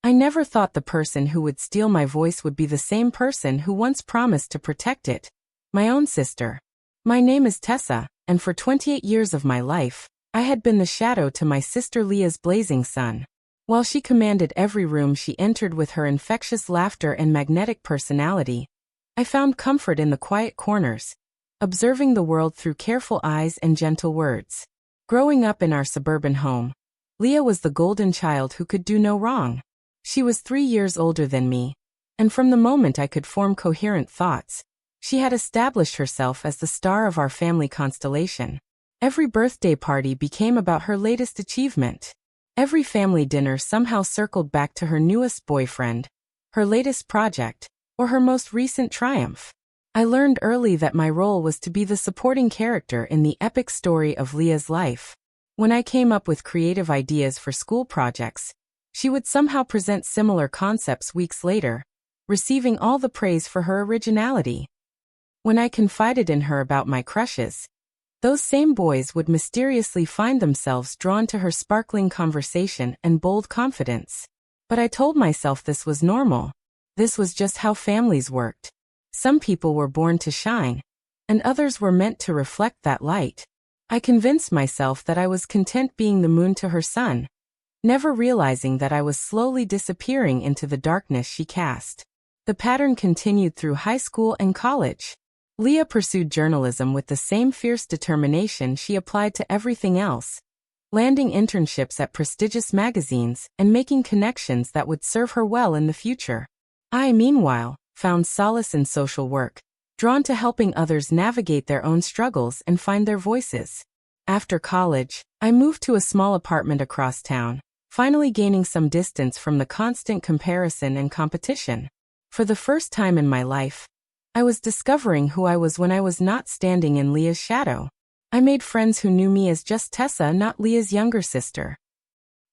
I never thought the person who would steal my voice would be the same person who once promised to protect it. My own sister. My name is Tessa, and for 28 years of my life, I had been the shadow to my sister Leah's blazing sun. While she commanded every room she entered with her infectious laughter and magnetic personality, I found comfort in the quiet corners, observing the world through careful eyes and gentle words. Growing up in our suburban home, Leah was the golden child who could do no wrong. She was 3 years older than me, and from the moment I could form coherent thoughts, she had established herself as the star of our family constellation. Every birthday party became about her latest achievement. Every family dinner somehow circled back to her newest boyfriend, her latest project, or her most recent triumph. I learned early that my role was to be the supporting character in the epic story of Leah's life. When I came up with creative ideas for school projects, she would somehow present similar concepts weeks later, receiving all the praise for her originality. When I confided in her about my crushes, those same boys would mysteriously find themselves drawn to her sparkling conversation and bold confidence. But I told myself this was normal. This was just how families worked. Some people were born to shine, and others were meant to reflect that light. I convinced myself that I was content being the moon to her sun, never realizing that I was slowly disappearing into the darkness she cast. The pattern continued through high school and college. Leah pursued journalism with the same fierce determination she applied to everything else, landing internships at prestigious magazines and making connections that would serve her well in the future. I, meanwhile, found solace in social work, drawn to helping others navigate their own struggles and find their voices. After college, I moved to a small apartment across town, finally gaining some distance from the constant comparison and competition. For the first time in my life, I was discovering who I was when I was not standing in Leah's shadow. I made friends who knew me as just Tessa, not Leah's younger sister.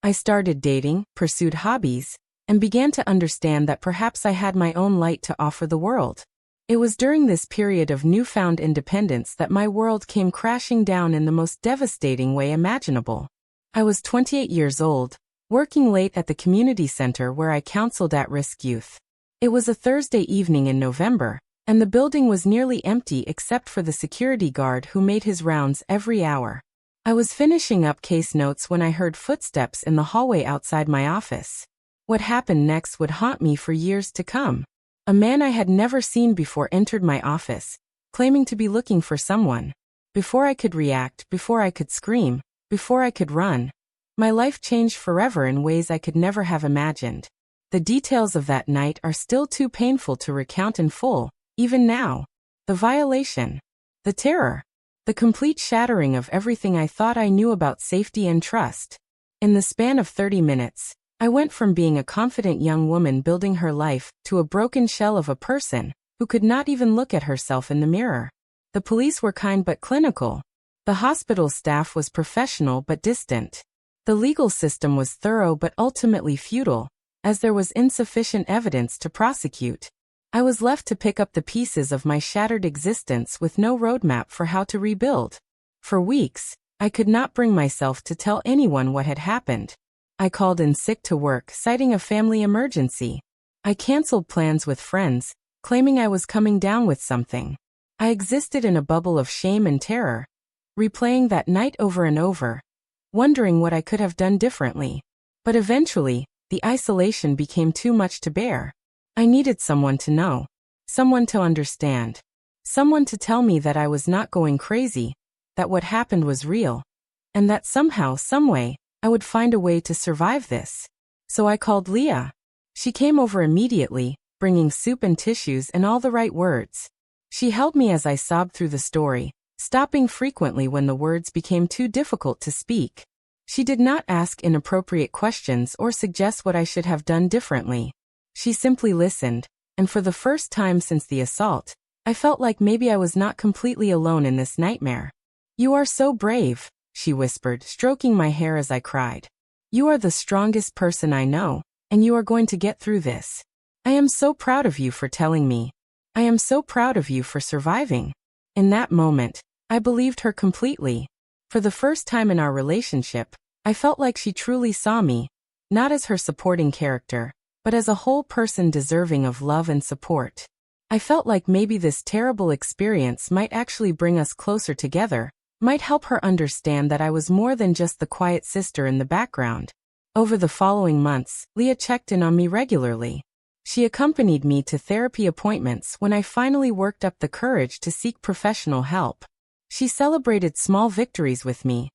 I started dating, pursued hobbies, and began to understand that perhaps I had my own light to offer the world. It was during this period of newfound independence that my world came crashing down in the most devastating way imaginable. I was 28 years old, working late at the community center where I counseled at-risk youth. It was a Thursday evening in November, and the building was nearly empty except for the security guard who made his rounds every hour. I was finishing up case notes when I heard footsteps in the hallway outside my office. What happened next would haunt me for years to come. A man I had never seen before entered my office, claiming to be looking for someone. Before I could react, before I could scream, before I could run, my life changed forever in ways I could never have imagined. The details of that night are still too painful to recount in full, even now. The violation, the terror, the complete shattering of everything I thought I knew about safety and trust. In the span of 30 minutes, I went from being a confident young woman building her life to a broken shell of a person who could not even look at herself in the mirror. The police were kind but clinical. The hospital staff was professional but distant. The legal system was thorough but ultimately futile, as there was insufficient evidence to prosecute. I was left to pick up the pieces of my shattered existence with no roadmap for how to rebuild. For weeks, I could not bring myself to tell anyone what had happened. I called in sick to work, citing a family emergency. I canceled plans with friends, claiming I was coming down with something. I existed in a bubble of shame and terror, replaying that night over and over, wondering what I could have done differently. But eventually, the isolation became too much to bear. I needed someone to know, someone to understand, someone to tell me that I was not going crazy, that what happened was real, and that somehow, someway, I would find a way to survive this. So I called Leah. She came over immediately, bringing soup and tissues and all the right words. She held me as I sobbed through the story, stopping frequently when the words became too difficult to speak. She did not ask inappropriate questions or suggest what I should have done differently. She simply listened, and for the first time since the assault, I felt like maybe I was not completely alone in this nightmare. "You are so brave," she whispered, stroking my hair as I cried. "You are the strongest person I know, and you are going to get through this. I am so proud of you for telling me. I am so proud of you for surviving." In that moment, I believed her completely. For the first time in our relationship, I felt like she truly saw me, not as her supporting character, but as a whole person deserving of love and support. I felt like maybe this terrible experience might actually bring us closer together, might help her understand that I was more than just the quiet sister in the background. Over the following months, Leah checked in on me regularly. She accompanied me to therapy appointments when I finally worked up the courage to seek professional help. She celebrated small victories with me,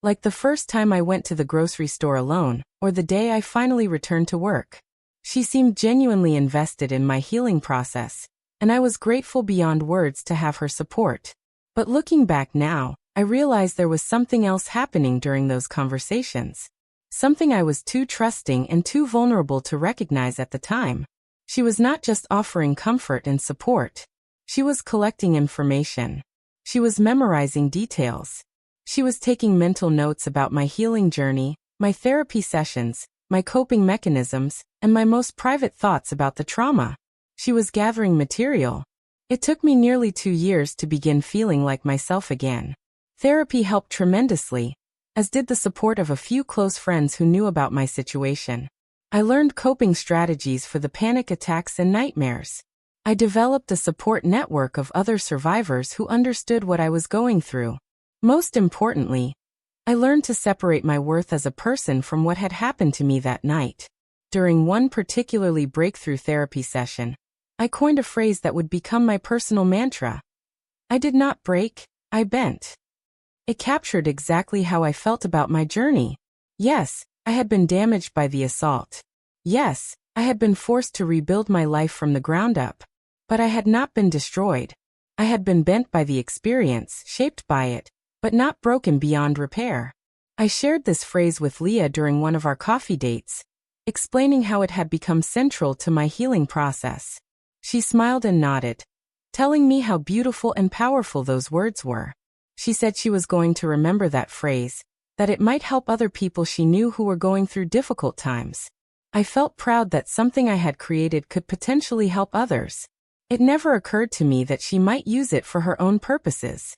like the first time I went to the grocery store alone, or the day I finally returned to work. She seemed genuinely invested in my healing process, and I was grateful beyond words to have her support. But looking back now, I realized there was something else happening during those conversations. Something I was too trusting and too vulnerable to recognize at the time. She was not just offering comfort and support. She was collecting information. She was memorizing details. She was taking mental notes about my healing journey, my therapy sessions, my coping mechanisms, and my most private thoughts about the trauma. She was gathering material. It took me nearly 2 years to begin feeling like myself again. Therapy helped tremendously, as did the support of a few close friends who knew about my situation. I learned coping strategies for the panic attacks and nightmares. I developed a support network of other survivors who understood what I was going through. Most importantly, I learned to separate my worth as a person from what had happened to me that night. During one particularly breakthrough therapy session, I coined a phrase that would become my personal mantra. I did not break, I bent. It captured exactly how I felt about my journey. Yes, I had been damaged by the assault. Yes, I had been forced to rebuild my life from the ground up. But I had not been destroyed. I had been bent by the experience, shaped by it, but not broken beyond repair. I shared this phrase with Leah during one of our coffee dates, explaining how it had become central to my healing process. She smiled and nodded, telling me how beautiful and powerful those words were. She said she was going to remember that phrase, that it might help other people she knew who were going through difficult times. I felt proud that something I had created could potentially help others. It never occurred to me that she might use it for her own purposes.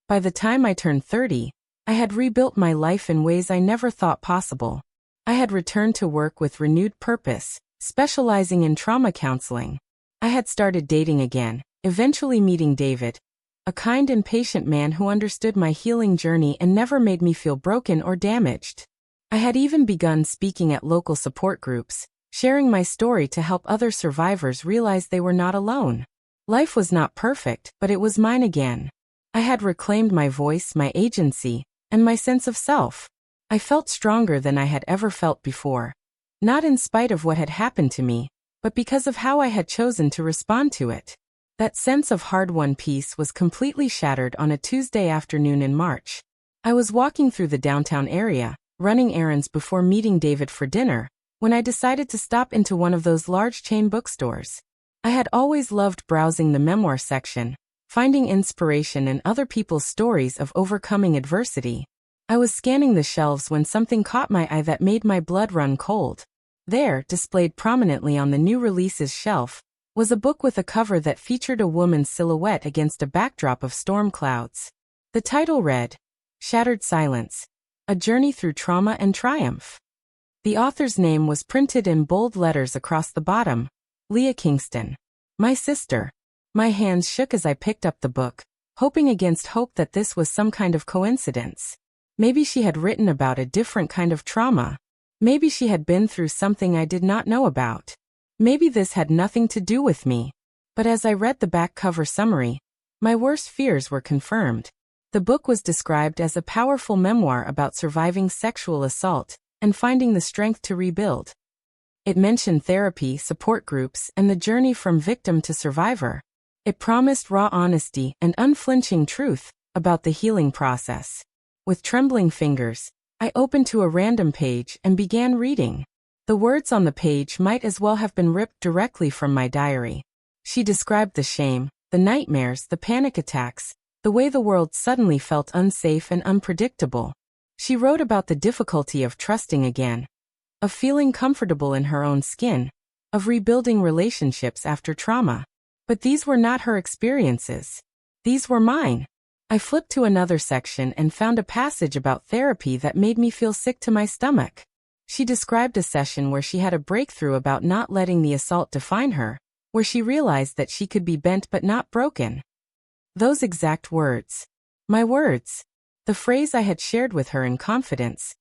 By the time I turned 30, I had rebuilt my life in ways I never thought possible. I had returned to work with renewed purpose, specializing in trauma counseling. I had started dating again, eventually meeting David, a kind and patient man who understood my healing journey and never made me feel broken or damaged. I had even begun speaking at local support groups, sharing my story to help other survivors realize they were not alone. Life was not perfect, but it was mine again. I had reclaimed my voice, my agency, and my sense of self. I felt stronger than I had ever felt before. Not in spite of what had happened to me, but because of how I had chosen to respond to it. That sense of hard-won peace was completely shattered on a Tuesday afternoon in March. I was walking through the downtown area, running errands before meeting David for dinner, when I decided to stop into one of those large chain bookstores. I had always loved browsing the memoir section, finding inspiration in other people's stories of overcoming adversity. I was scanning the shelves when something caught my eye that made my blood run cold. There, displayed prominently on the new releases shelf, was a book with a cover that featured a woman's silhouette against a backdrop of storm clouds. The title read, Shattered Silence, A Journey Through Trauma and Triumph. The author's name was printed in bold letters across the bottom, Leah Kingston. My sister. My hands shook as I picked up the book, hoping against hope that this was some kind of coincidence. Maybe she had written about a different kind of trauma. Maybe she had been through something I did not know about. Maybe this had nothing to do with me. But as I read the back cover summary, my worst fears were confirmed. The book was described as a powerful memoir about surviving sexual assault and finding the strength to rebuild. It mentioned therapy, support groups, and the journey from victim to survivor. It promised raw honesty and unflinching truth about the healing process. With trembling fingers, I opened to a random page and began reading. The words on the page might as well have been ripped directly from my diary. She described the shame, the nightmares, the panic attacks, the way the world suddenly felt unsafe and unpredictable. She wrote about the difficulty of trusting again, of feeling comfortable in her own skin, of rebuilding relationships after trauma. But these were not her experiences. These were mine. I flipped to another section and found a passage about therapy that made me feel sick to my stomach. She described a session where she had a breakthrough about not letting the assault define her, where she realized that she could be bent but not broken. Those exact words. My words. The phrase I had shared with her in confidence,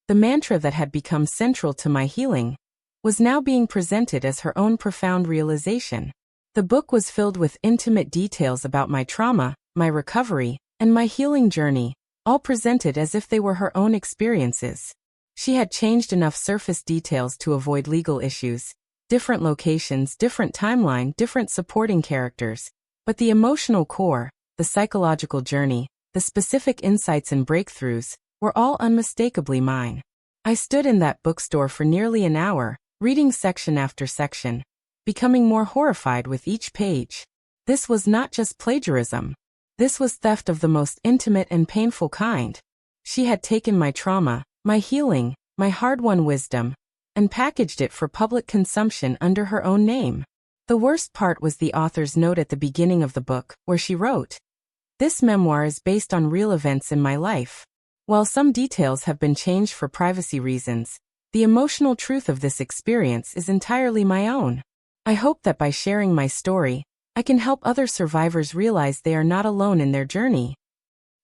the mantra that had become central to my healing, was now being presented as her own profound realization. The book was filled with intimate details about my trauma, my recovery, and my healing journey, all presented as if they were her own experiences. She had changed enough surface details to avoid legal issues, different locations, different timeline, different supporting characters, but the emotional core, the psychological journey, the specific insights and breakthroughs, were all unmistakably mine. I stood in that bookstore for nearly an hour, reading section after section, becoming more horrified with each page. This was not just plagiarism. This was theft of the most intimate and painful kind. She had taken my trauma, my healing, my hard-won wisdom, and packaged it for public consumption under her own name. The worst part was the author's note at the beginning of the book, where she wrote, "This memoir is based on real events in my life. While some details have been changed for privacy reasons, the emotional truth of this experience is entirely my own. I hope that by sharing my story, I can help other survivors realize they are not alone in their journey."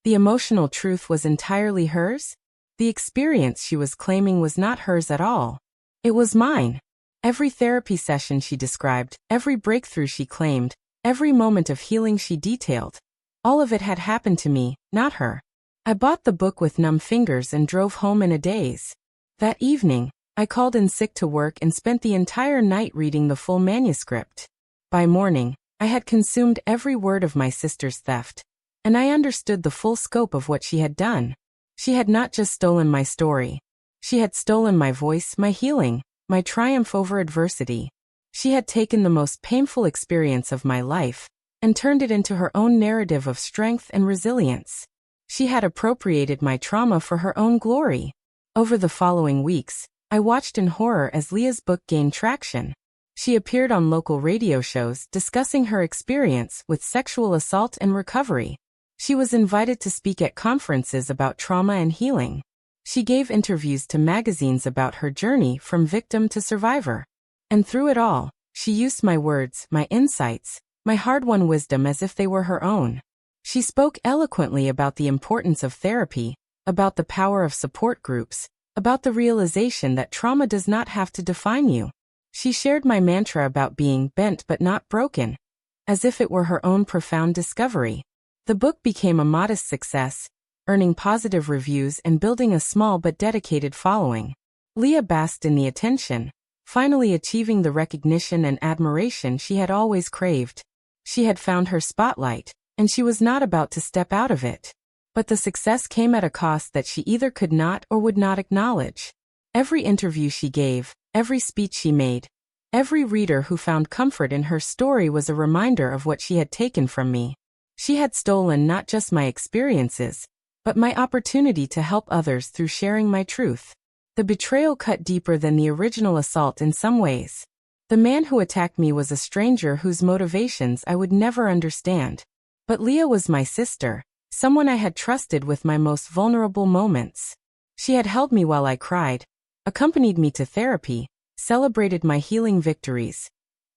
The emotional truth was entirely hers? The experience she was claiming was not hers at all. It was mine. Every therapy session she described, every breakthrough she claimed, every moment of healing she detailed, all of it had happened to me, not her. I bought the book with numb fingers and drove home in a daze. That evening, I called in sick to work and spent the entire night reading the full manuscript. By morning, I had consumed every word of my sister's theft, and I understood the full scope of what she had done. She had not just stolen my story. She had stolen my voice, my healing, my triumph over adversity. She had taken the most painful experience of my life and turned it into her own narrative of strength and resilience. She had appropriated my trauma for her own glory. Over the following weeks, I watched in horror as Leah's book gained traction. She appeared on local radio shows discussing her experience with sexual assault and recovery. She was invited to speak at conferences about trauma and healing. She gave interviews to magazines about her journey from victim to survivor. And through it all, she used my words, my insights, my hard-won wisdom as if they were her own. She spoke eloquently about the importance of therapy, about the power of support groups, about the realization that trauma does not have to define you. She shared my mantra about being bent but not broken, as if it were her own profound discovery. The book became a modest success, earning positive reviews and building a small but dedicated following. Leah basked in the attention, finally achieving the recognition and admiration she had always craved. She had found her spotlight, and she was not about to step out of it. But the success came at a cost that she either could not or would not acknowledge. Every interview she gave, every speech she made, every reader who found comfort in her story was a reminder of what she had taken from me. She had stolen not just my experiences, but my opportunity to help others through sharing my truth. The betrayal cut deeper than the original assault in some ways. The man who attacked me was a stranger whose motivations I would never understand. But Leah was my sister, someone I had trusted with my most vulnerable moments. She had held me while I cried, accompanied me to therapy, celebrated my healing victories,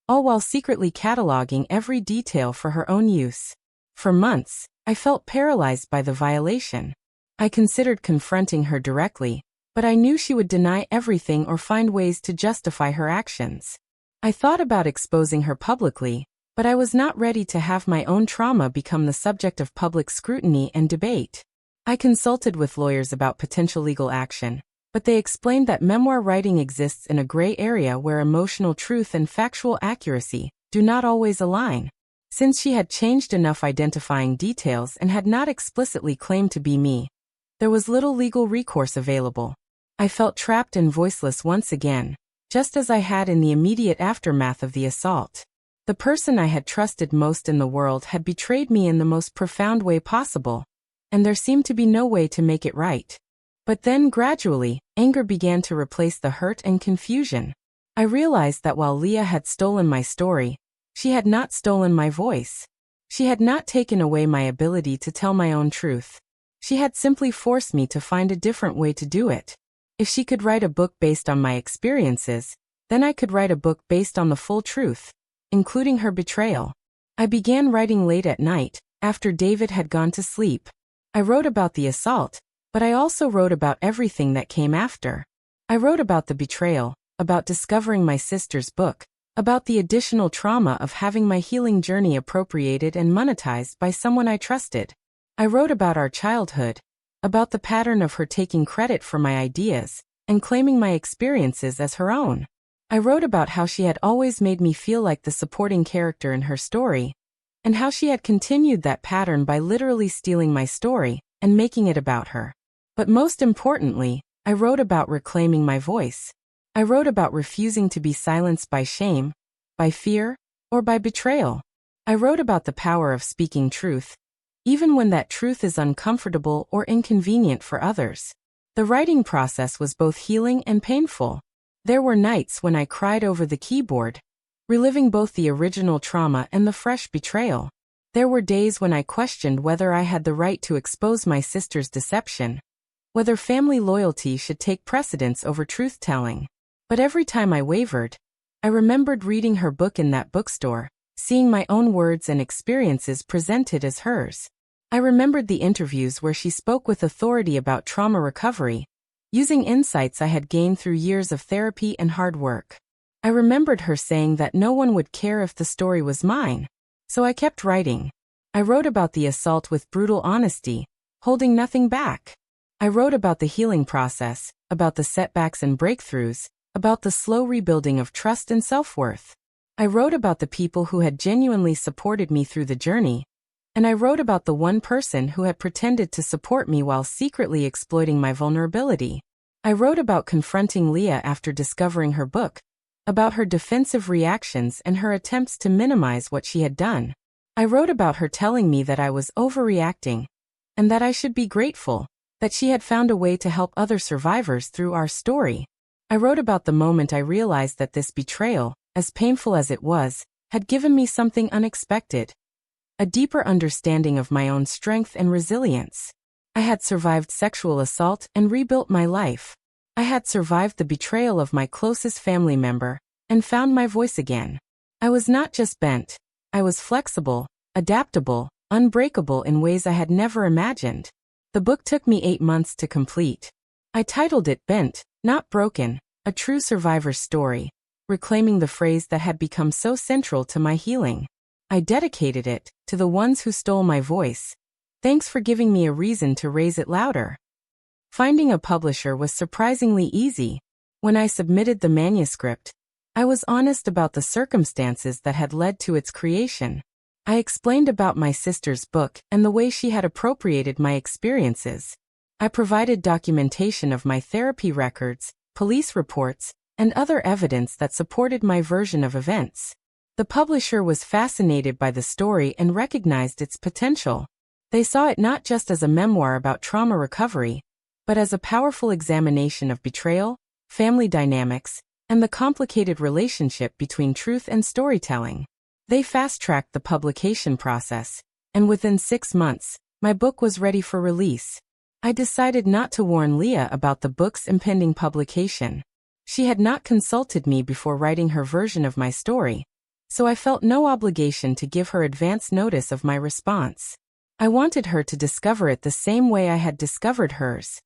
all while secretly cataloging every detail for her own use. For months, I felt paralyzed by the violation. I considered confronting her directly, but I knew she would deny everything or find ways to justify her actions. I thought about exposing her publicly, but I was not ready to have my own trauma become the subject of public scrutiny and debate. I consulted with lawyers about potential legal action, but they explained that memoir writing exists in a gray area where emotional truth and factual accuracy do not always align. Since she had changed enough identifying details and had not explicitly claimed to be me, there was little legal recourse available. I felt trapped and voiceless once again, just as I had in the immediate aftermath of the assault. The person I had trusted most in the world had betrayed me in the most profound way possible, and there seemed to be no way to make it right. But then gradually, anger began to replace the hurt and confusion. I realized that while Leah had stolen my story, she had not stolen my voice. She had not taken away my ability to tell my own truth. She had simply forced me to find a different way to do it. If she could write a book based on my experiences, then I could write a book based on the full truth, including her betrayal. I began writing late at night, after David had gone to sleep. I wrote about the assault, but I also wrote about everything that came after. I wrote about the betrayal, about discovering my sister's book, about the additional trauma of having my healing journey appropriated and monetized by someone I trusted. I wrote about our childhood, about the pattern of her taking credit for my ideas and claiming my experiences as her own. I wrote about how she had always made me feel like the supporting character in her story, and how she had continued that pattern by literally stealing my story and making it about her. But most importantly, I wrote about reclaiming my voice. I wrote about refusing to be silenced by shame, by fear, or by betrayal. I wrote about the power of speaking truth, even when that truth is uncomfortable or inconvenient for others. The writing process was both healing and painful. There were nights when I cried over the keyboard, reliving both the original trauma and the fresh betrayal. There were days when I questioned whether I had the right to expose my sister's deception, whether family loyalty should take precedence over truth-telling. But every time I wavered, I remembered reading her book in that bookstore, seeing my own words and experiences presented as hers. I remembered the interviews where she spoke with authority about trauma recovery, using insights I had gained through years of therapy and hard work. I remembered her saying that no one would care if the story was mine, so I kept writing. I wrote about the assault with brutal honesty, holding nothing back. I wrote about the healing process, about the setbacks and breakthroughs, about the slow rebuilding of trust and self-worth. I wrote about the people who had genuinely supported me through the journey, and I wrote about the one person who had pretended to support me while secretly exploiting my vulnerability. I wrote about confronting Leah after discovering her book, about her defensive reactions and her attempts to minimize what she had done. I wrote about her telling me that I was overreacting, and that I should be grateful, that she had found a way to help other survivors through our story. I wrote about the moment I realized that this betrayal, as painful as it was, had given me something unexpected, a deeper understanding of my own strength and resilience. I had survived sexual assault and rebuilt my life. I had survived the betrayal of my closest family member and found my voice again. I was not just bent, I was flexible, adaptable, unbreakable in ways I had never imagined. The book took me 8 months to complete. I titled it Bent, Not Broken, A True Survivor's Story, reclaiming the phrase that had become so central to my healing. I dedicated it to the ones who stole my voice. Thanks for giving me a reason to raise it louder. Finding a publisher was surprisingly easy. When I submitted the manuscript, I was honest about the circumstances that had led to its creation. I explained about my sister's book and the way she had appropriated my experiences. I provided documentation of my therapy records, police reports, and other evidence that supported my version of events. The publisher was fascinated by the story and recognized its potential. They saw it not just as a memoir about trauma recovery, but as a powerful examination of betrayal, family dynamics, and the complicated relationship between truth and storytelling. They fast-tracked the publication process, and within 6 months, my book was ready for release. I decided not to warn Leah about the book's impending publication. She had not consulted me before writing her version of my story, so I felt no obligation to give her advance notice of my response. I wanted her to discover it the same way I had discovered hers,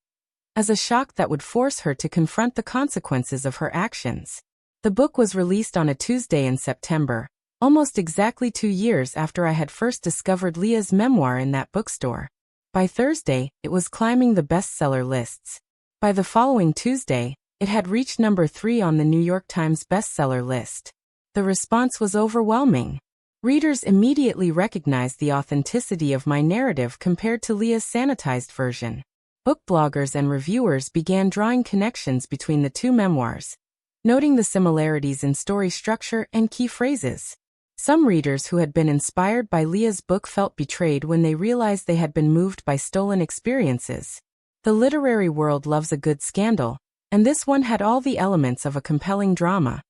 as a shock that would force her to confront the consequences of her actions. The book was released on a Tuesday in September, almost exactly 2 years after I had first discovered Leah's memoir in that bookstore. By Thursday, it was climbing the bestseller lists. By the following Tuesday, it had reached number 3 on the New York Times bestseller list. The response was overwhelming. Readers immediately recognized the authenticity of my narrative compared to Leah's sanitized version. Book bloggers and reviewers began drawing connections between the two memoirs, noting the similarities in story structure and key phrases. Some readers who had been inspired by Leah's book felt betrayed when they realized they had been moved by stolen experiences. The literary world loves a good scandal, and this one had all the elements of a compelling drama.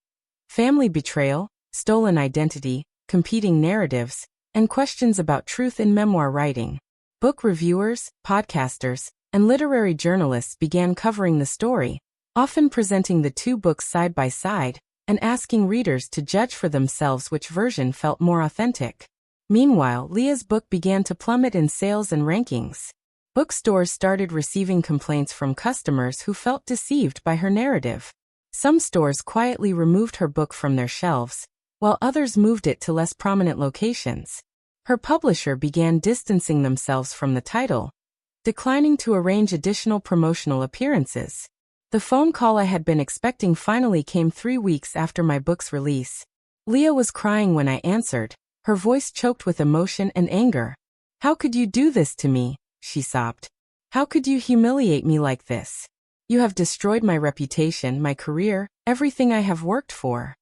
Family betrayal, stolen identity, competing narratives, and questions about truth in memoir writing. Book reviewers, podcasters, and literary journalists began covering the story, often presenting the two books side by side and asking readers to judge for themselves which version felt more authentic. Meanwhile, Leah's book began to plummet in sales and rankings. Bookstores started receiving complaints from customers who felt deceived by her narrative. Some stores quietly removed her book from their shelves, while others moved it to less prominent locations. Her publisher began distancing themselves from the title, declining to arrange additional promotional appearances. The phone call I had been expecting finally came 3 weeks after my book's release. Leah was crying when I answered, her voice choked with emotion and anger. "How could you do this to me?" she sobbed. "How could you humiliate me like this? You have destroyed my reputation, my career, everything I have worked for."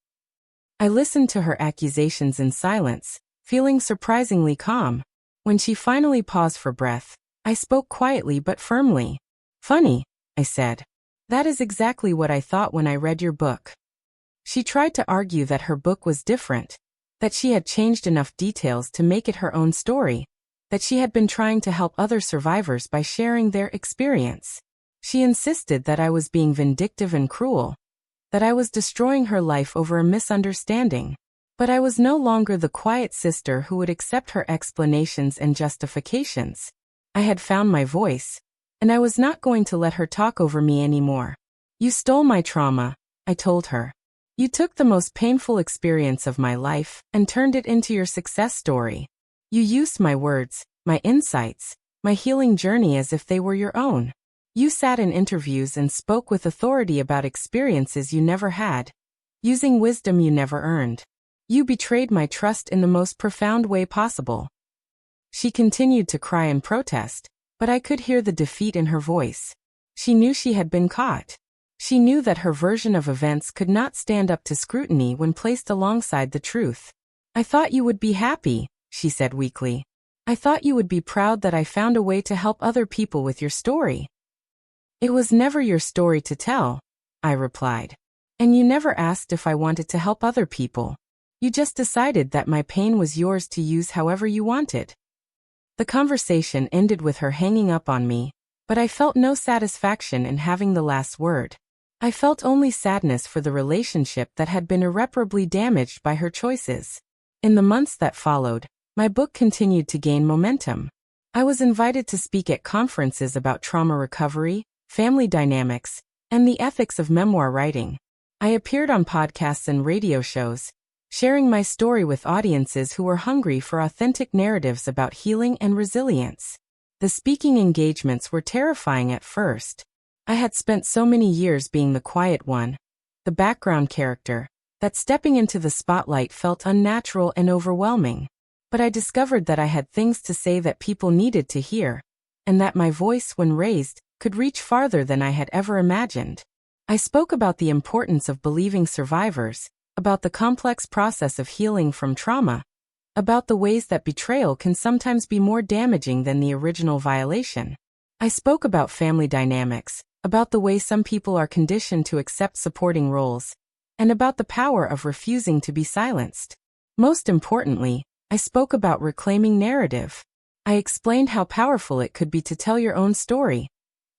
I listened to her accusations in silence, feeling surprisingly calm. When she finally paused for breath, I spoke quietly but firmly. "Funny," I said. "That is exactly what I thought when I read your book." She tried to argue that her book was different, that she had changed enough details to make it her own story, that she had been trying to help other survivors by sharing their experience. She insisted that I was being vindictive and cruel, that I was destroying her life over a misunderstanding. But I was no longer the quiet sister who would accept her explanations and justifications. I had found my voice, and I was not going to let her talk over me anymore. "You stole my trauma," I told her. "You took the most painful experience of my life and turned it into your success story. You used my words, my insights, my healing journey as if they were your own. You sat in interviews and spoke with authority about experiences you never had, using wisdom you never earned. You betrayed my trust in the most profound way possible." She continued to cry in protest, but I could hear the defeat in her voice. She knew she had been caught. She knew that her version of events could not stand up to scrutiny when placed alongside the truth. "I thought you would be happy," she said weakly. "I thought you would be proud that I found a way to help other people with your story." "It was never your story to tell," I replied. "And you never asked if I wanted to help other people. You just decided that my pain was yours to use however you wanted." The conversation ended with her hanging up on me, but I felt no satisfaction in having the last word. I felt only sadness for the relationship that had been irreparably damaged by her choices. In the months that followed, my book continued to gain momentum. I was invited to speak at conferences about trauma recovery, family dynamics, and the ethics of memoir writing. I appeared on podcasts and radio shows, sharing my story with audiences who were hungry for authentic narratives about healing and resilience. The speaking engagements were terrifying at first. I had spent so many years being the quiet one, the background character, that stepping into the spotlight felt unnatural and overwhelming. But I discovered that I had things to say that people needed to hear, and that my voice, when raised, could reach farther than I had ever imagined. I spoke about the importance of believing survivors, about the complex process of healing from trauma, about the ways that betrayal can sometimes be more damaging than the original violation. I spoke about family dynamics, about the way some people are conditioned to accept supporting roles, and about the power of refusing to be silenced. Most importantly, I spoke about reclaiming narrative. I explained how powerful it could be to tell your own story,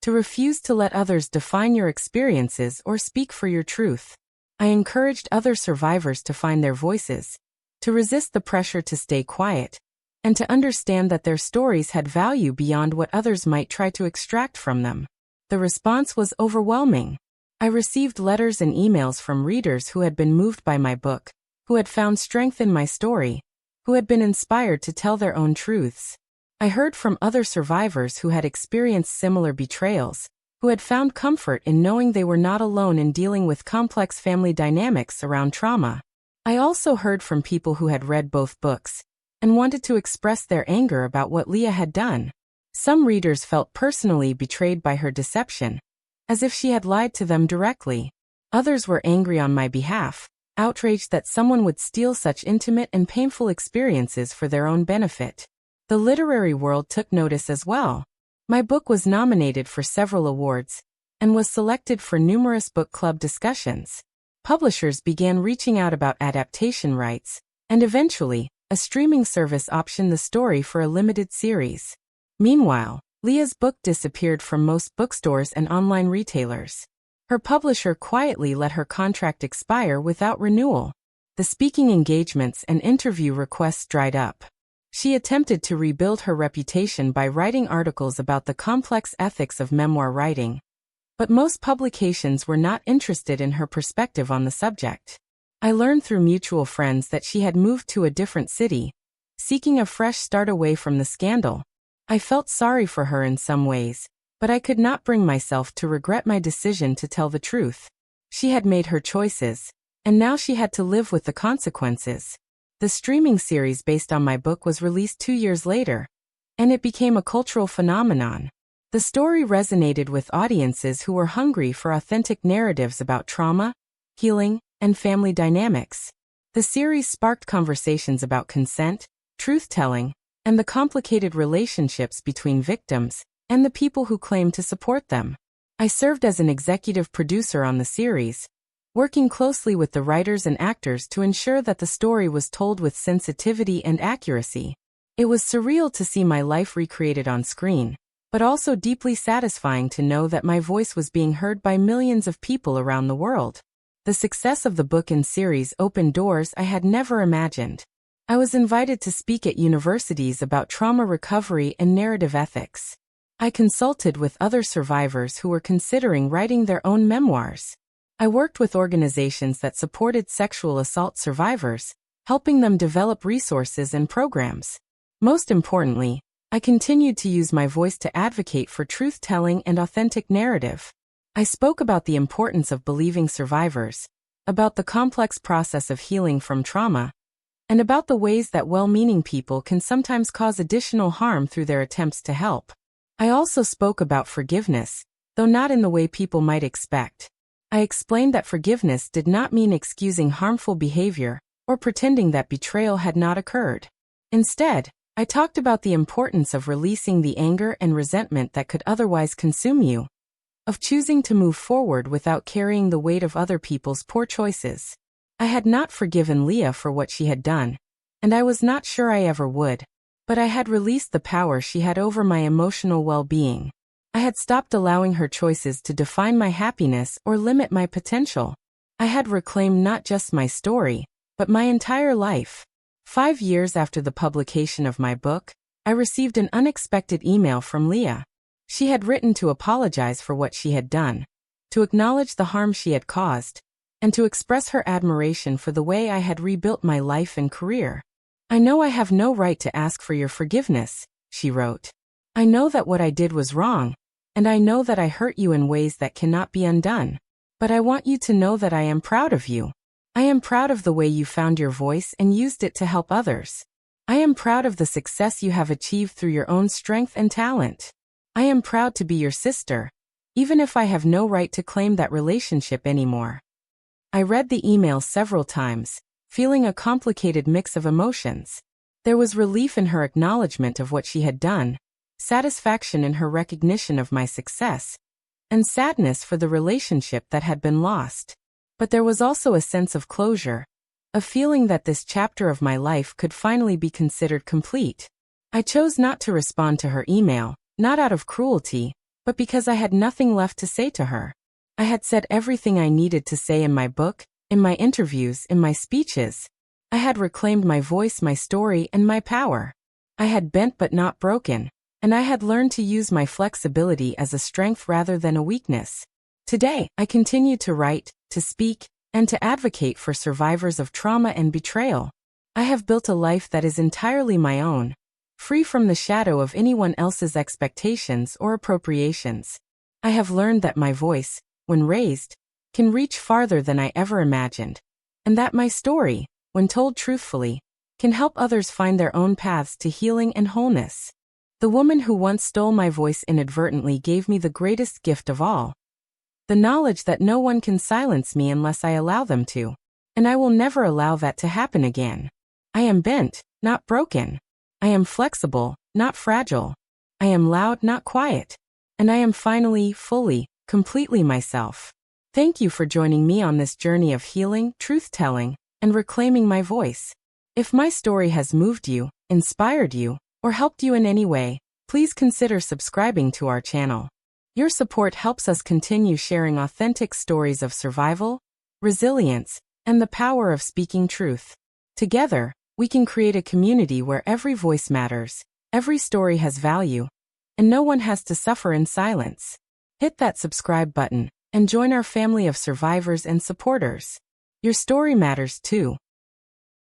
to refuse to let others define your experiences or speak for your truth. I encouraged other survivors to find their voices, to resist the pressure to stay quiet, and to understand that their stories had value beyond what others might try to extract from them. The response was overwhelming. I received letters and emails from readers who had been moved by my book, who had found strength in my story, who had been inspired to tell their own truths. I heard from other survivors who had experienced similar betrayals, who had found comfort in knowing they were not alone in dealing with complex family dynamics around trauma. I also heard from people who had read both books and wanted to express their anger about what Leah had done. Some readers felt personally betrayed by her deception, as if she had lied to them directly. Others were angry on my behalf, outraged that someone would steal such intimate and painful experiences for their own benefit. The literary world took notice as well. My book was nominated for several awards and was selected for numerous book club discussions. Publishers began reaching out about adaptation rights, and eventually, a streaming service optioned the story for a limited series. Meanwhile, Leah's book disappeared from most bookstores and online retailers. Her publisher quietly let her contract expire without renewal. The speaking engagements and interview requests dried up. She attempted to rebuild her reputation by writing articles about the complex ethics of memoir writing. But most publications were not interested in her perspective on the subject. I learned through mutual friends that she had moved to a different city, seeking a fresh start away from the scandal. I felt sorry for her in some ways, but I could not bring myself to regret my decision to tell the truth. She had made her choices, and now she had to live with the consequences. The streaming series based on my book was released 2 years later, and it became a cultural phenomenon. The story resonated with audiences who were hungry for authentic narratives about trauma, healing, and family dynamics. The series sparked conversations about consent, truth-telling, and the complicated relationships between victims and the people who claimed to support them. I served as an executive producer on the series, working closely with the writers and actors to ensure that the story was told with sensitivity and accuracy. It was surreal to see my life recreated on screen, but also deeply satisfying to know that my voice was being heard by millions of people around the world. The success of the book and series opened doors I had never imagined. I was invited to speak at universities about trauma recovery and narrative ethics. I consulted with other survivors who were considering writing their own memoirs. I worked with organizations that supported sexual assault survivors, helping them develop resources and programs. Most importantly, I continued to use my voice to advocate for truth-telling and authentic narrative. I spoke about the importance of believing survivors, about the complex process of healing from trauma, and about the ways that well-meaning people can sometimes cause additional harm through their attempts to help. I also spoke about forgiveness, though not in the way people might expect. I explained that forgiveness did not mean excusing harmful behavior or pretending that betrayal had not occurred. Instead, I talked about the importance of releasing the anger and resentment that could otherwise consume you, of choosing to move forward without carrying the weight of other people's poor choices. I had not forgiven Leah for what she had done, and I was not sure I ever would, but I had released the power she had over my emotional well-being. I had stopped allowing her choices to define my happiness or limit my potential. I had reclaimed not just my story, but my entire life. 5 years after the publication of my book, I received an unexpected email from Leah. She had written to apologize for what she had done, to acknowledge the harm she had caused, and to express her admiration for the way I had rebuilt my life and career. "I know I have no right to ask for your forgiveness," she wrote. "I know that what I did was wrong, and I know that I hurt you in ways that cannot be undone. But I want you to know that I am proud of you. I am proud of the way you found your voice and used it to help others. I am proud of the success you have achieved through your own strength and talent. I am proud to be your sister, even if I have no right to claim that relationship anymore." I read the email several times, feeling a complicated mix of emotions. There was relief in her acknowledgement of what she had done, satisfaction in her recognition of my success, and sadness for the relationship that had been lost. But there was also a sense of closure, a feeling that this chapter of my life could finally be considered complete. I chose not to respond to her email, not out of cruelty, but because I had nothing left to say to her. I had said everything I needed to say in my book, in my interviews, in my speeches. I had reclaimed my voice, my story, and my power. I had bent but not broken, and I had learned to use my flexibility as a strength rather than a weakness. Today, I continue to write, to speak, and to advocate for survivors of trauma and betrayal. I have built a life that is entirely my own, free from the shadow of anyone else's expectations or appropriations. I have learned that my voice, when raised, can reach farther than I ever imagined, and that my story, when told truthfully, can help others find their own paths to healing and wholeness. The woman who once stole my voice inadvertently gave me the greatest gift of all: the knowledge that no one can silence me unless I allow them to, and I will never allow that to happen again. I am bent, not broken. I am flexible, not fragile. I am loud, not quiet. And I am finally, fully, completely myself. Thank you for joining me on this journey of healing, truth-telling, and reclaiming my voice. If my story has moved you, inspired you, or helped you in any way, please consider subscribing to our channel. Your support helps us continue sharing authentic stories of survival, resilience, and the power of speaking truth. Together, we can create a community where every voice matters, every story has value, and no one has to suffer in silence. Hit that subscribe button and join our family of survivors and supporters. Your story matters too.